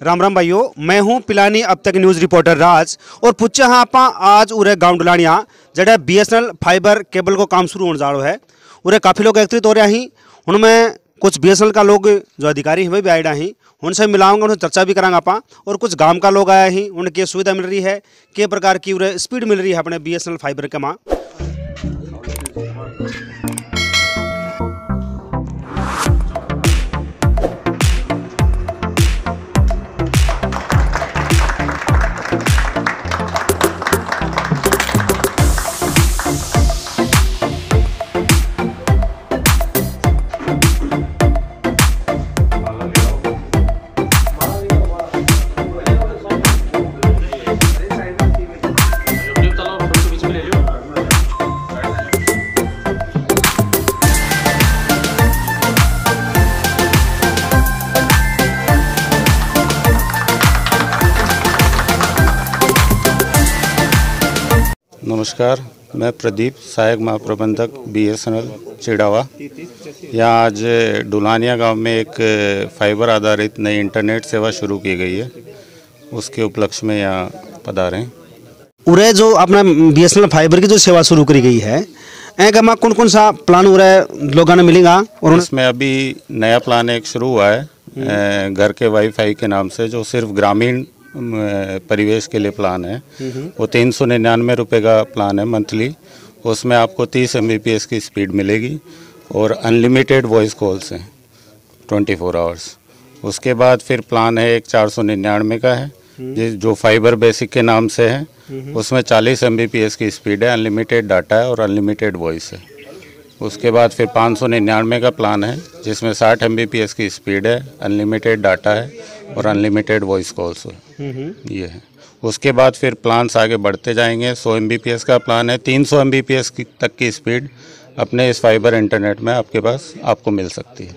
राम राम भाइयों, मैं हूं पिलानी अब तक न्यूज़ रिपोर्टर राज और पूछे हाँ आप आज उरे गांव डुलानिया जड़ा BSNL फाइबर केबल को काम शुरू होने जा रहा है। उरे काफ़ी लोग एकत्रित हो रहे हैं। उनमें कुछ BSNL का लोग जो अधिकारी हैं वे भी आए हैं, उनसे मिलाऊंगा, उनसे चर्चा भी करांगा आप। और कुछ गांव का लोग आए हैं, उनकी सुविधा मिल रही है, के प्रकार की उरे स्पीड मिल रही है अपने BSNL फाइबर के माँ। नमस्कार, मैं प्रदीप, सहायक महाप्रबंधक BSNL चिड़ावा। यहाँ आज डुलानिया गांव में एक फाइबर आधारित नई इंटरनेट सेवा शुरू की गई है, उसके उपलक्ष्य में यहाँ पधारे हैं। उरे जो अपना BSNL फाइबर की जो सेवा शुरू करी गई है, में कौन कौन सा प्लान हो रहा है लोगों ने मिलेगा? और इसमें अभी नया प्लान एक शुरू हुआ है घर के वाईफाई के नाम से, जो सिर्फ ग्रामीण परिवेश के लिए प्लान है। वो 399 रुपये का प्लान है मंथली। उसमें आपको 30 Mbps की स्पीड मिलेगी और अनलिमिटेड वॉइस कॉल्स हैं 24 आवर्स। उसके बाद फिर प्लान है एक 499 का है, जो फाइबर बेसिक के नाम से है। उसमें 40 Mbps की स्पीड है, अनलिमिटेड डाटा है और अनलिमिटेड वॉइस है। उसके बाद फिर 599 का प्लान है, जिसमें 60 Mbps की स्पीड है, अनलिमिटेड डाटा है और अनलिमिटेड वॉइस कॉल्स है। ये है। उसके बाद फिर प्लान्स आगे बढ़ते जाएंगे। 100 Mbps का प्लान है, 300 Mbps तक की स्पीड अपने इस फाइबर इंटरनेट में आपके पास आपको मिल सकती है।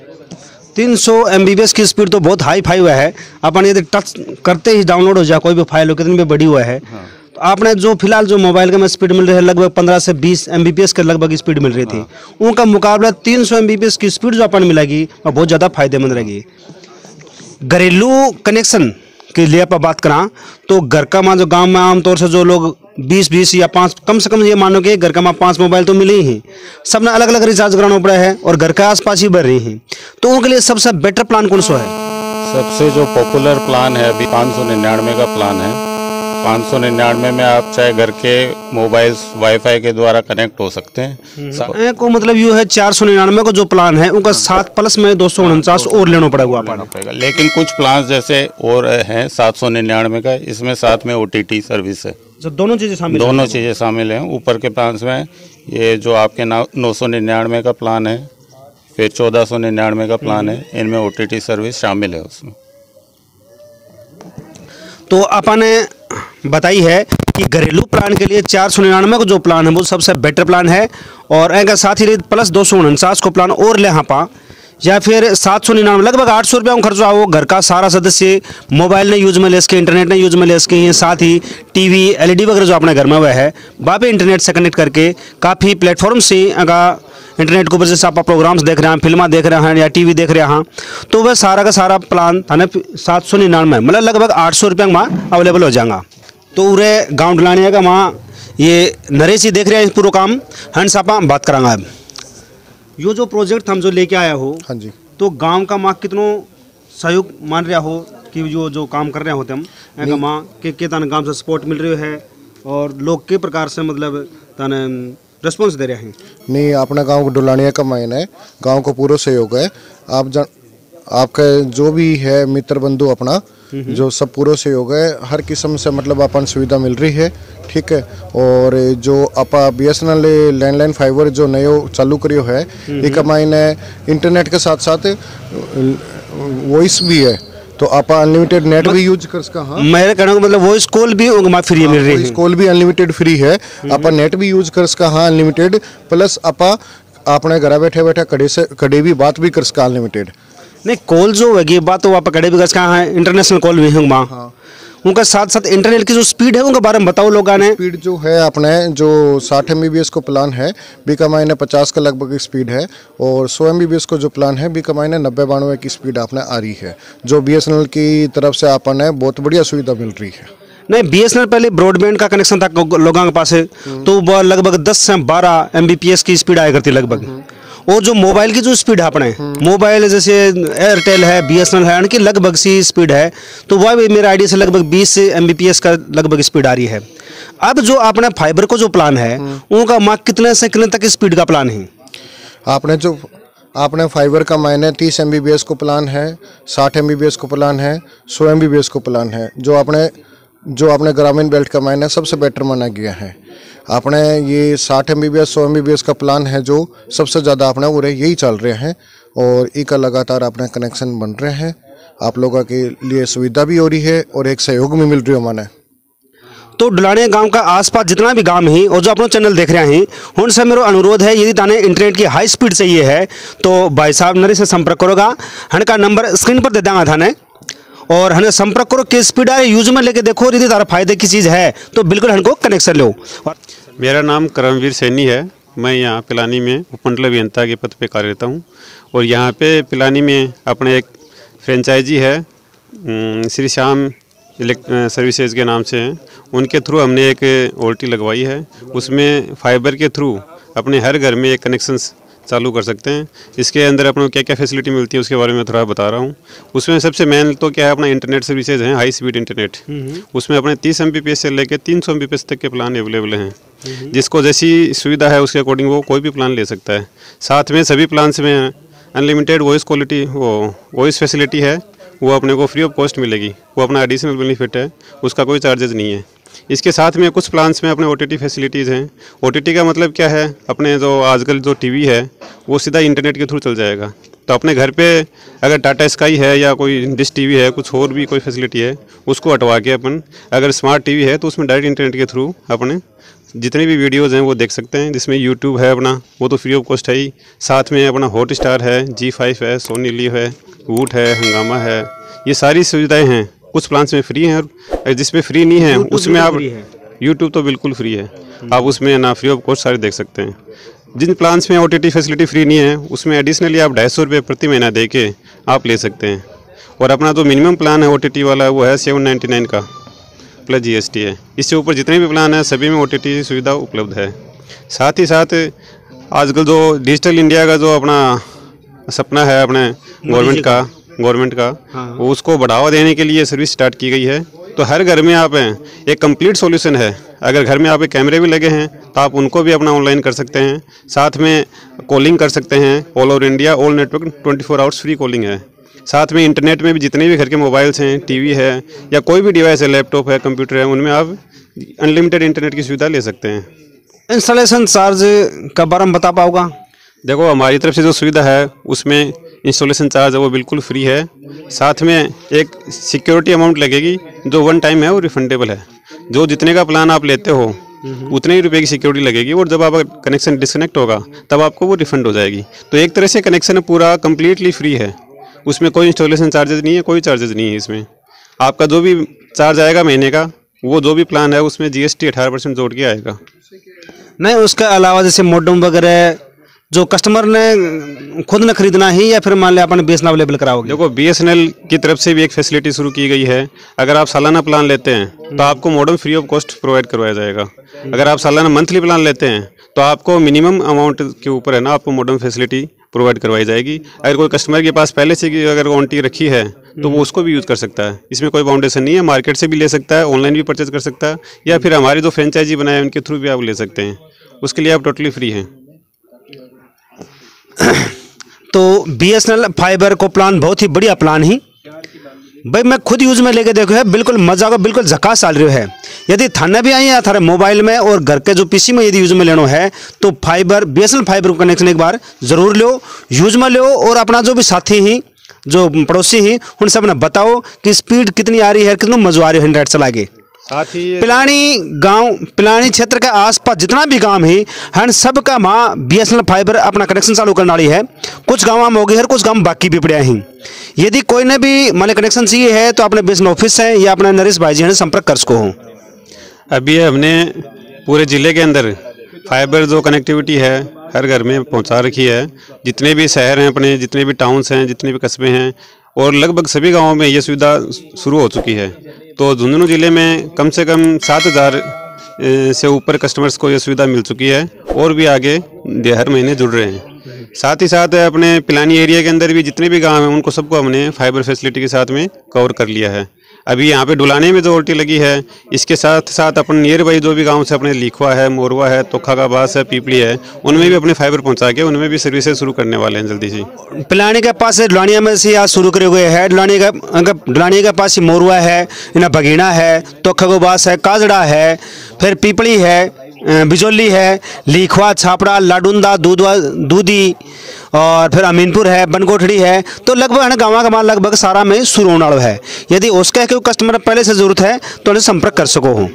300 Mbps की स्पीड तो बहुत हाई फाई हुआ है। अपन यदि टच करते ही डाउनलोड हो जाए कोई भी फाइल हो, कितनी भी बड़ी हुआ है। हाँ। तो आपने जो फिलहाल जो मोबाइल के में स्पीड मिल रही है लगभग 15 से 20 Mbps के लगभग स्पीड मिल रही थी। हाँ। उनका मुकाबला 300 Mbps की स्पीड जो अपन मिलेगी वो बहुत ज़्यादा फायदेमंद रहेगी। घरेलू कनेक्शन के लिए आप बात करा तो घर का माँ जो गांव में आमतौर से जो लोग 20 या 5 कम से कम ये मानो कि घर का माँ 5 मोबाइल तो मिले ही, सब ने अलग अलग रिचार्ज कराना पड़ा है और घर के आसपास ही बढ़ रही हैं, तो उनके लिए सबसे बेटर प्लान कौन सा है? सबसे जो पॉपुलर प्लान है अभी 599 का प्लान है। 599 में आप चाहे घर के मोबाइल्स वाईफाई के द्वारा कनेक्ट हो सकते हैं। को मतलब यू है 499 का जो प्लान है उनका 7 प्लस में 249 और लेना पड़ेगा। लेकिन कुछ प्लान जैसे और हैं 799 का, इसमें साथ में OTT सर्विस है। दोनों चीज़ें शामिल हैं। ऊपर के प्लान में ये जो आपके 999 का प्लान है, फिर 1499 का प्लान है, इनमें OTT सर्विस शामिल है उसमें। तो अपन ने बताई है कि घरेलू प्लान के लिए 499 का जो प्लान है वो सबसे बेटर प्लान है, और इनके साथ ही प्लस 249 को प्लान और ले हाँ या फिर 799 लगभग 800 रुपया खर्च हुआ। वो घर का सारा सदस्य मोबाइल ने यूज में ले सके, इंटरनेट ने यूज में ले सके, साथ ही TV LED वगैरह जो अपने घर में हुआ है वहाँ पे इंटरनेट से कनेक्ट करके काफ़ी प्लेटफॉर्म से अगर इंटरनेट के ऊपर जैसे आप प्रोग्राम्स देख रहे हैं, फिल्म देख रहे हैं या TV देख रहे हैं, तो वह सारा का सारा प्लान था ना 799 मतलब लगभग 800 रुपया में अवेलेबल हो जाएगा। तो पूरे गाँव डुलानिया का वहाँ ये नरेश जी देख रहे हैं पूरा काम। हंस आप बात करांगा अब यो जो प्रोजेक्ट हम जो लेके आया हो। हाँ जी। तो गांव का माँ कितनों सहयोग मान रहा हो कि जो काम कर रहे होते हम माँ के तान गांव से सपोर्ट मिल रही है और लोग के प्रकार से मतलब ताने रिस्पॉन्स दे रहे हैं? नहीं, अपना गांव डुलानिया का मायन है, गांव को पूरा सहयोग है। आपका जो भी है मित्र बंधु अपना जो सब पूरा सहयोग है, हर किस्म से मतलब अपन सुविधा मिल रही है। ठीक है। और जो आप BSNL लैंडलाइन फाइबर जो नयो चालू करियो है, एक मायने इंटरनेट के साथ साथ वॉइस भी है, तो आप अनलिमिटेड नेट भी यूज कर सका। हाँ, मेरे कहने का मतलब वॉइस कॉल भी फ्री मिल रही है। वॉइस कॉल भी अनलिमिटेड फ्री है, आप नेट भी यूज कर सका। हाँ, अनलिमिटेड प्लस आप अपने घर बैठे बैठे कड़े भी बात भी कर सका अनलिमिटेड। नहीं, कॉल जो होगी बात तो आप कड़े भी कर सका, इंटरनेशनल कॉल भी होंगे। उनका साथ साथ इंटरनेट की जो स्पीड है उनके बारे में बताओ लोग आने। स्पीड जो है अपने जो 60 MBPS को प्लान है बीका मायने 50 का लगभग स्पीड है, और 100 MBPS को जो प्लान है बीका मायने 90-92 की स्पीड आपने आ रही है, जो BSNL की तरफ से आपने है बहुत बढ़िया सुविधा मिल रही है। नहीं, BSNL पहले ब्रॉडबैंड का कनेक्शन था लोगों के पास, तो वो लगभग 10 से 12 MBPS की स्पीड आया करती लगभग। और जो मोबाइल की जो स्पीड है अपने मोबाइल जैसे एयरटेल है, BSNL है, उनकी लगभग सी स्पीड है, तो वह भी मेरे आईडी से लगभग 20 MBPS का लगभग स्पीड आ रही है। अब जो अपने फाइबर को जो प्लान है उनका मार्क कितने से कितने तक स्पीड का प्लान है? आपने फाइबर का मायने 30 MBPS को प्लान है, 60 MBPS को प्लान है, 100 MBPS को प्लान है, जो आपने ग्रामीण बेल्ट का मायने सबसे बेटर माना गया है। आपने ये 60 MBPS 100 MBPS का प्लान है जो सबसे ज़्यादा आपने उरे यही चल रहे हैं, और इका लगातार अपने कनेक्शन बन रहे हैं, आप लोगों के लिए सुविधा भी हो रही है और एक सहयोग भी मिल रही है माने। तो डुलाने गांव का आसपास जितना भी गांव है और जो अपना चैनल देख रहे हैं उनसे मेरा अनुरोध है, यदि ताने इंटरनेट की हाई स्पीड चाहिए है तो भाई साहब नरे से संपर्क करोगा। हनका नंबर स्क्रीन पर दे देंगे थाने, और हमें संपर्क करो कि स्पीड है यूज में लेके देखो, यदि तारा फायदे की चीज़ है तो बिल्कुल हमको कनेक्शन लो। मेरा नाम करमवीर सैनी है, मैं यहाँ पिलानी में उपमंडल अभियंता के पद पे कार्यरत हूँ, और यहाँ पे पिलानी में अपने एक फ्रेंचाइजी है श्री श्याम सर्विसेज के नाम से हैं, उनके थ्रू हमने एक OLT लगवाई है। उसमें फाइबर के थ्रू अपने हर घर में एक कनेक्शन चालू कर सकते हैं। इसके अंदर अपने क्या क्या फैसिलिटी मिलती है उसके बारे में थोड़ा बता रहा हूँ। उसमें सबसे मेन तो क्या है, अपना इंटरनेट सर्विसेज हैं, हाई स्पीड इंटरनेट। उसमें अपने 30 MBPS से लेकर 300 MBPS तक के प्लान अवेलेबल हैं। जिसको जैसी सुविधा है उसके अकॉर्डिंग वो कोई भी प्लान ले सकता है। साथ में सभी प्लान्स में unlimited voice quality voice facility है, वो अपने को फ्री ऑफ कॉस्ट मिलेगी। वो अपना एडिशनल बेनिफिट है, उसका कोई चार्जेस नहीं है। इसके साथ में कुछ प्लान्स में अपने OTT फैसिलिटीज़ हैं। OTT का मतलब क्या है, अपने जो आजकल जो टीवी है वो सीधा इंटरनेट के थ्रू चल जाएगा। तो अपने घर पे अगर टाटा स्काई है या कोई डिश टीवी है, कुछ और भी कोई फैसिलिटी है, उसको हटवा के अपन अगर स्मार्ट टीवी है तो उसमें डायरेक्ट इंटरनेट के थ्रू अपने जितने भी वीडियोज़ हैं वो देख सकते हैं। जिसमें यूट्यूब है अपना, वो तो फ्री ऑफ कॉस्ट है ही। साथ में अपना हॉटस्टार है, G5 है, सोनी लिव है, वूट है, हंगामा है, ये सारी सुविधाएं हैं। कुछ प्लान्स में फ्री हैं और जिसमें फ्री नहीं है उसमें आप यूट्यूब तो बिल्कुल फ्री है, आप उसमें ना फ्री ऑफ कॉस्ट सारे देख सकते हैं। जिन प्लान्स में OTT फैसिलिटी फ्री नहीं है उसमें एडिशनली आप 250 रुपये प्रति महीना दे के आप ले सकते हैं। और अपना जो मिनिमम प्लान है OTT वाला वो है 799 का प्लस GST है। इससे ऊपर जितने भी प्लान हैं सभी में OTT सुविधा उपलब्ध है। साथ ही साथ आजकल जो डिजिटल इंडिया का जो अपना सपना है अपने गवर्नमेंट का वो उसको बढ़ावा देने के लिए सर्विस स्टार्ट की गई है। तो हर घर में आप हैं एक कंप्लीट सॉल्यूशन है। अगर घर में आप कैमरे भी लगे हैं तो आप उनको भी अपना ऑनलाइन कर सकते हैं। साथ में कॉलिंग कर सकते हैं, all over India all network 24 hours free calling है। साथ में इंटरनेट में भी जितने भी घर के मोबाइल्स हैं, टीवी है या कोई भी डिवाइस है, लैपटॉप है, कंप्यूटर है, उनमें आप अनलिमिटेड इंटरनेट की सुविधा ले सकते हैं। इंस्टॉलेशन चार्ज का बारे में बता पाओगा? देखो, हमारी तरफ से जो सुविधा है उसमें इंस्टॉलेशन चार्ज है वो बिल्कुल फ्री है। साथ में एक सिक्योरिटी अमाउंट लगेगी जो 1 टाइम है, वो रिफंडेबल है। जो जितने का प्लान आप लेते हो उतने ही रुपए की सिक्योरिटी लगेगी, और जब आपका कनेक्शन डिस्कनेक्ट होगा तब आपको वो रिफंड हो जाएगी। तो एक तरह से कनेक्शन पूरा कम्प्लीटली फ्री है, उसमें कोई इंस्टॉलेशन चार्जेस नहीं है, कोई चार्जेस नहीं है। इसमें आपका जो भी चार्ज आएगा महीने का, वो जो भी प्लान है उसमें GST 18% जोड़ के आएगा। नहीं, उसके अलावा जैसे मॉडम वगैरह जो कस्टमर ने खुद ने खरीदना ही या फिर मान लिया अपन BSNL अवेलेबल कराओगे? देखो, BSNL की तरफ से भी एक फैसिलिटी शुरू की गई है। अगर आप सालाना प्लान लेते हैं तो आपको modem free of cost provide करवाया जाएगा। अगर आप सालाना मंथली प्लान लेते हैं तो आपको मिनिमम अमाउंट के ऊपर है ना आपको मॉडम फैसिलिटी प्रोवाइड करवाई जाएगी। अगर कोई कस्टमर के पास पहले से अगर वारंटी रखी है तो वो उसको भी यूज़ कर सकता है। इसमें कोई बाउंडेशन नहीं है, मार्केट से भी ले सकता है, ऑनलाइन भी परचेज कर सकता है, या फिर हमारे जो फ्रेंचाइजी बनाए उनके थ्रू भी आप ले सकते हैं। उसके लिए आप टोटली फ्री हैं। तो BSNL फाइबर को प्लान बहुत ही बढ़िया प्लान ही भाई, मैं खुद यूज में लेके देखो है, बिल्कुल मजा का बिल्कुल झकास चल रही है। यदि थाने भी आई है थारे मोबाइल में और घर के जो PC में यदि यूज में लेना है तो फाइबर BSNL फाइबर को कनेक्शन एक बार जरूर लो, यूज में लो, और अपना जो भी साथी ही जो पड़ोसी ही उन सब ने बताओ कि स्पीड कितनी आ रही है, कितना मजा आ रही है इंटरनेट चला के। साथ ही पिलानी क्षेत्र के आसपास जितना भी गांव है हन सबका वहाँ BSNL फाइबर अपना कनेक्शन चालू करने वाली है। कुछ गाँव में हो गए है, कुछ गाँव बाकी भी पड़े हैं। यदि कोई ने भी मान कनेक्शन चाहिए है तो अपने BSNL ऑफिस है या अपने नरेश भाई जी ने संपर्क कर सको हो। अभी हमने पूरे ज़िले के अंदर फाइबर जो कनेक्टिविटी है हर घर में पहुंचा रखी है। जितने भी शहर हैं अपने, जितने भी टाउन्स हैं, जितने भी कस्बे हैं और लगभग सभी गांवों में ये सुविधा शुरू हो चुकी है। तो झुंझुनू ज़िले में कम से कम 7,000 से ऊपर कस्टमर्स को ये सुविधा मिल चुकी है और भी आगे हर महीने जुड़ रहे हैं। साथ ही साथ अपने पिलानी एरिया के अंदर भी जितने भी गांव हैं उनको सबको हमने फाइबर फैसिलिटी के साथ में कवर कर लिया है। अभी यहाँ पे डुलाने में जो ओल्टी लगी है, इसके साथ साथ अपन नियर बाई जो भी गांव से अपने लिखवा है, मोरवा है, तोखा का बास है, पीपली है, उनमें भी अपने फाइबर पहुंचा के उनमें भी सर्विसेज शुरू करने वाले हैं जल्दी से। पिलानी के पास डुलानिया में से आज शुरू करे हुए है। डुलानिया के पास मोरवा है, इन्हें बगीना है, तोखा का बास है, काजड़ा है, फिर पीपली है, बिजोली है, लिखवा, छापड़ा, लाडुंदा, दूधी और फिर अमीनपुर है, बनकोठड़ी है। तो लगभग गाँव का माल लगभग सारा में शुरू होने वाला है। यदि उसका कोई कस्टमर पहले से जरूरत है तो उन्हें संपर्क कर सको हो।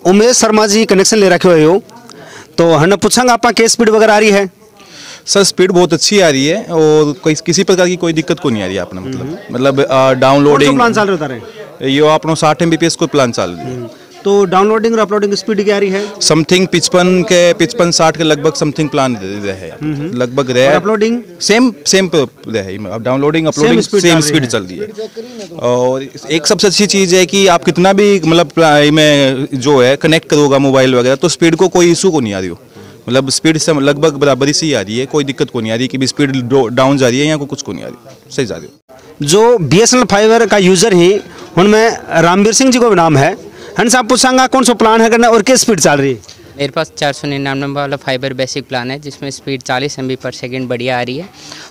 उमेश शर्मा जी कनेक्शन ले रखे हुए हो तो हमने पूछांगा आप क्या स्पीड वगैरह आ रही है? सर स्पीड बहुत अच्छी आ रही है और कोई किसी प्रकार की कोई दिक्कत को नहीं आ रही है अपना मतलब डाउनलोडिंग प्लान चल रहा है ये अपना 60 MBPS को प्लान चल रही है। तो डाउनलोडिंग और अपलोडिंग स्पीड क्या आ रही है? समथिंग 55-60 के लगभग समथिंग प्लान है लगभग रहे। अपलोडिंग सेम रहे, अब डाउनलोडिंग अपलोडिंग सेम स्पीड चल रही है। और एक सबसे अच्छी चीज़ है कि आप कितना भी मतलब में जो है कनेक्ट करोगा मोबाइल वगैरह तो स्पीड को कोई इशू को नहीं आ रही हो, मतलब स्पीड से लगभग बराबरी से ही आ रही है, कोई दिक्कत को नहीं आ रही कि भी स्पीड डाउन जा रही है या कुछ को नहीं आ रही, सही जा रही है। जो BSNL फाइबर का यूज़र ही उनमें रामवीर सिंह जी को भी नाम है। हन साहब पूछांगा कौन सा प्लान है करना और क्या स्पीड चल रही है? मेरे पास 499 वाला फाइबर बेसिक प्लान है जिसमें स्पीड 40 MB/s बढ़िया आ रही है।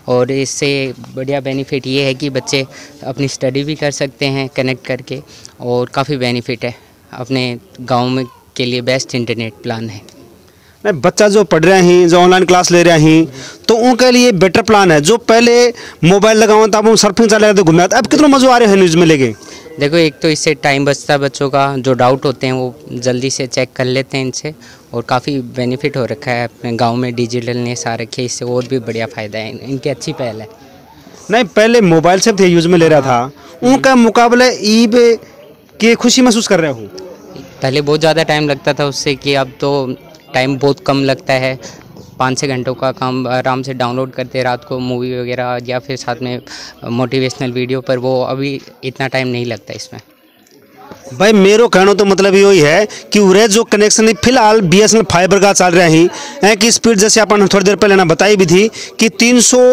और इससे बढ़िया बेनिफिट ये है कि बच्चे अपनी स्टडी भी कर सकते हैं कनेक्ट करके और काफ़ी बेनिफिट है। अपने गांव में के लिए बेस्ट इंटरनेट प्लान है। नहीं, बच्चा जो पढ़ रहे हैं, जो ऑनलाइन क्लास ले रहे हैं तो उनके लिए बेटर प्लान है। जो पहले मोबाइल लगाओ तब वो सर्फिंग चला रहे थे घूमने, अब कितना मज़ा आ रहे हैं न्यूज़ में लेके। देखो एक तो इससे टाइम बचता है बच्चों का, जो डाउट होते हैं वो जल्दी से चेक कर लेते हैं इनसे और काफ़ी बेनिफिट हो रखा है। अपने गांव में डिजिटलनेस आ रखी है, इससे और भी बढ़िया फ़ायदा है, इनकी अच्छी पहल है। नहीं पहले मोबाइल से थे यूज़ में ले रहा था, उनका मुकाबले ईब की खुशी महसूस कर रहे हो? पहले बहुत ज़्यादा टाइम लगता था उससे कि अब तो टाइम बहुत कम लगता है। 5-6 घंटों का काम आराम से डाउनलोड करते रात को मूवी वगैरह या फिर साथ में मोटिवेशनल वीडियो पर, वो अभी इतना टाइम नहीं लगता इसमें। भाई मेरे कहना तो मतलब यही है कि उरे जो कनेक्शन है फिलहाल BSNL फाइबर का चल रहा है कि स्पीड जैसे अपन थोड़ी देर पहले ना बताई भी थी कि 300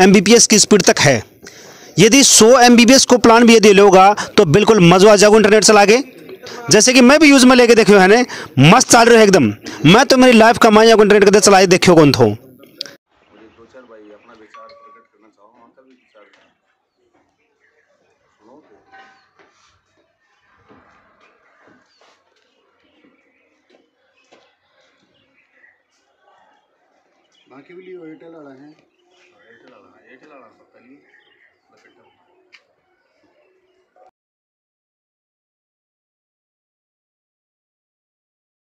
MBPS की स्पीड तक है। यदि 100 MBPS को प्लान भी यदि लोगा तो बिल्कुल मजा आ जाएगा इंटरनेट चला के। जैसे कि मैं भी यूज़ में लेके देखियो है ने, मस्त चल रहा है एकदम। मैं तो मेरी लाइफ का माया इंटरनेट कदे चलाई देखियो कौन थो। बाकी भी एयरटेल वाला है, एयरटेल वाला सबका लिए